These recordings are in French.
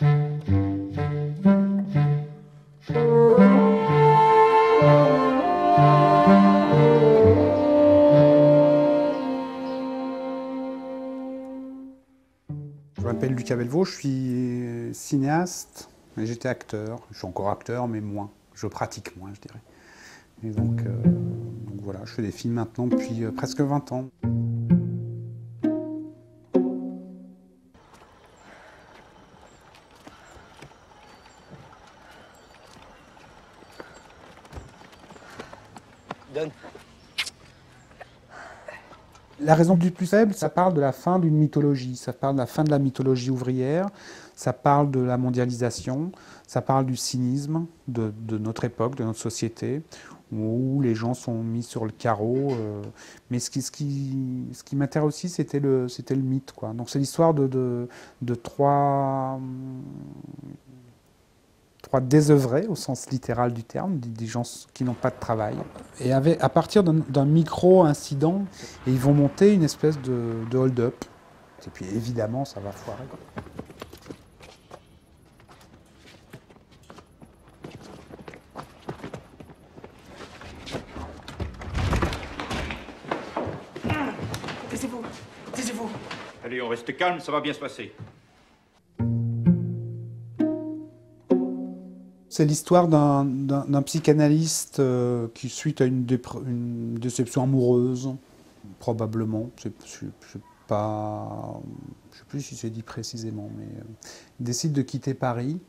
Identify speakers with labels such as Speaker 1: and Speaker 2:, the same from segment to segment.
Speaker 1: Je m'appelle Lucas Belvaux, je suis cinéaste, et j'étais acteur. Je suis encore acteur, mais moins. Je pratique moins, je dirais. Et donc voilà, je fais des films maintenant depuis presque 20 ans.
Speaker 2: Donne.
Speaker 1: La raison du plus faible, ça parle de la fin d'une mythologie, ça parle de la fin de la mythologie ouvrière, ça parle de la mondialisation, ça parle du cynisme de notre époque, de notre société, où les gens sont mis sur le carreau. Mais ce qui m'intéresse aussi, c'était le mythe, quoi. Donc c'est l'histoire de trois désœuvrés, au sens littéral du terme, des gens qui n'ont pas de travail. Et à partir d'un micro-incident, ils vont monter une espèce de hold-up. Et puis évidemment, ça va foirer.
Speaker 2: Taisez-vous. Taisez-vous.
Speaker 3: Allez, on reste calme, ça va bien se passer.
Speaker 1: C'est l'histoire d'un psychanalyste qui, suite à une déception amoureuse, probablement, je ne sais plus si c'est dit précisément, mais il décide de quitter Paris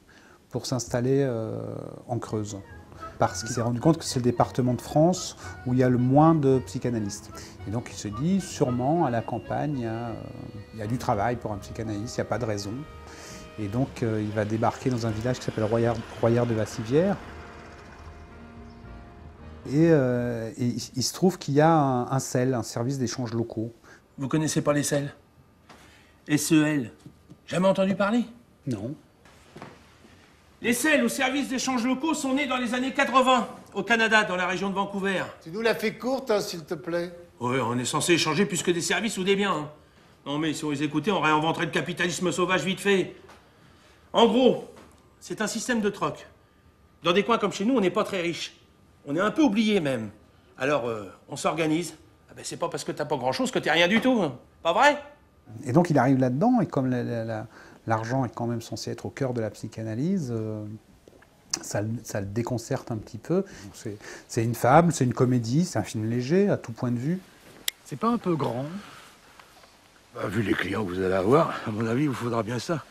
Speaker 1: pour s'installer en Creuse. Parce qu'il s'est rendu compte que c'est le département de France où il y a le moins de psychanalystes. Et donc il se dit, sûrement à la campagne, il y a du travail pour un psychanalyste, il n'y a pas de raison. Et donc il va débarquer dans un village qui s'appelle Royère de Vassivière. Et il se trouve qu'il y a un SEL, un service d'échange locaux.
Speaker 2: Vous connaissez pas les SEL? SEL. Jamais entendu parler?
Speaker 1: Non.
Speaker 2: Les SEL, au service d'échanges locaux, sont nés dans les années 80, au Canada, dans la région de Vancouver.
Speaker 4: Tu nous la fais courte, hein, s'il te plaît.
Speaker 2: Ouais, on est censé échanger plus que des services ou des biens. Hein. Non mais si on les écoutait, on réinventerait le capitalisme sauvage vite fait. En gros, c'est un système de troc. Dans des coins comme chez nous, on n'est pas très riche. On est un peu oublié même. Alors, on s'organise. Ah ben, c'est pas parce que t'as pas grand-chose que t'es rien du tout. Hein. Pas vrai?
Speaker 1: Et donc il arrive là-dedans, et comme l'argent est quand même censé être au cœur de la psychanalyse, ça le déconcerte un petit peu. C'est une fable, c'est une comédie, c'est un film léger à tout point de vue.
Speaker 5: C'est pas un peu grand?
Speaker 6: Bah, vu les clients que vous allez avoir, à mon avis, il vous faudra bien ça.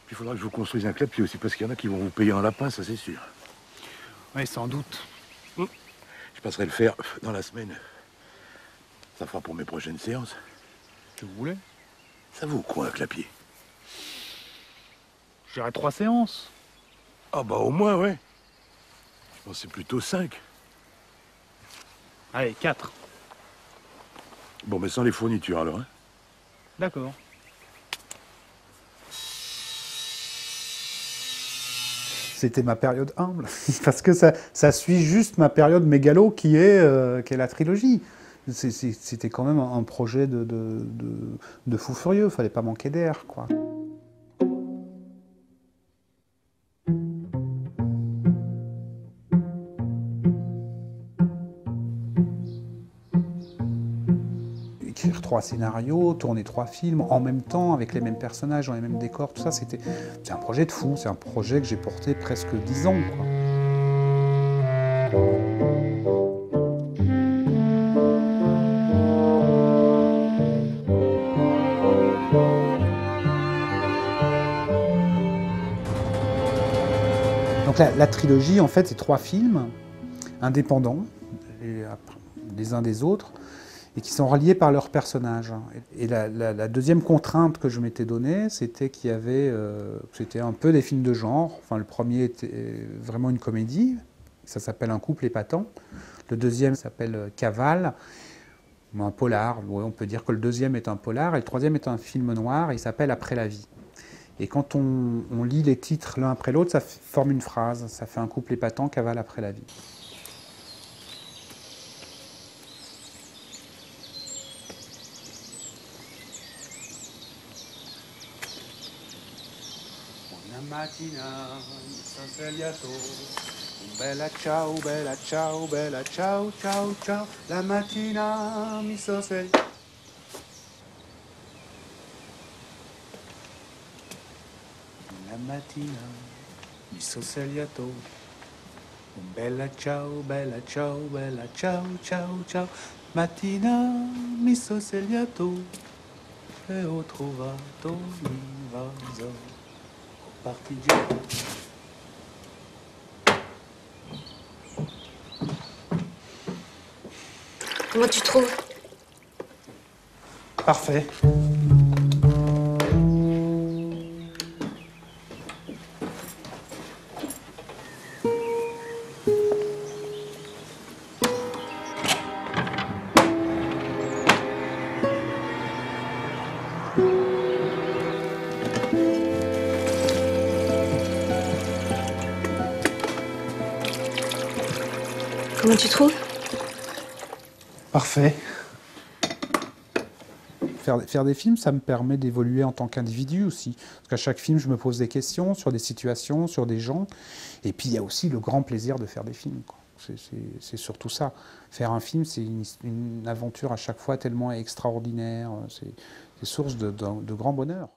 Speaker 6: Puis il faudra que je vous construise un club, puis aussi parce qu'il y en a qui vont vous payer en lapin, ça c'est sûr.
Speaker 5: Oui, sans doute.
Speaker 6: Je passerai le faire dans la semaine. Ça fera pour mes prochaines séances.
Speaker 5: Si vous voulez.
Speaker 6: Ça vaut quoi un clapier?
Speaker 5: Je dirais 3 séances.
Speaker 6: Ah bah au moins, ouais. Je pensais plutôt 5.
Speaker 5: Allez, 4.
Speaker 6: Bon, mais sans les fournitures alors, hein.
Speaker 5: D'accord.
Speaker 1: C'était ma période humble, parce que ça suit juste ma période mégalo qui est la trilogie. C'était quand même un projet de fou furieux, il fallait pas manquer d'air, quoi. Écrire 3 scénarios, tourner 3 films en même temps, avec les mêmes personnages, dans les mêmes décors, tout ça, c'est un projet de fou, c'est un projet que j'ai porté presque 10 ans, quoi. Donc la trilogie, en fait, c'est 3 films indépendants, les uns des autres, et qui sont reliés par leurs personnages. Et la deuxième contrainte que je m'étais donnée, c'était qu'il y avait, c'était un peu des films de genre. Enfin, le premier était vraiment une comédie, ça s'appelle Un couple épatant. Le deuxième s'appelle Cavale, un polar. Ouais, on peut dire que le deuxième est un polar, et le troisième est un film noir, et il s'appelle Après la vie. Et quand on lit les titres l'un après l'autre, ça forme une phrase. Ça fait un couple épatant, Cavale après la vie. La mattina mi son svegliato, bella ciao, bella ciao, ciao, ciao. La mattina mi son svegliato. La mattina mi son svegliato, bella ciao, bella ciao, bella ciao, ciao, ciao. Mattina mi son svegliato e ho trovato l'invaso. Partigiano.
Speaker 7: Comment tu trouves?
Speaker 1: Parfait.
Speaker 7: Comment tu trouves?
Speaker 1: Parfait. Faire des films, ça me permet d'évoluer en tant qu'individu aussi. Parce qu'à chaque film, je me pose des questions sur des situations, sur des gens. Et puis, il y a aussi le grand plaisir de faire des films, quoi. C'est surtout ça. Faire un film, c'est une aventure à chaque fois tellement extraordinaire. C'est source de grand bonheur.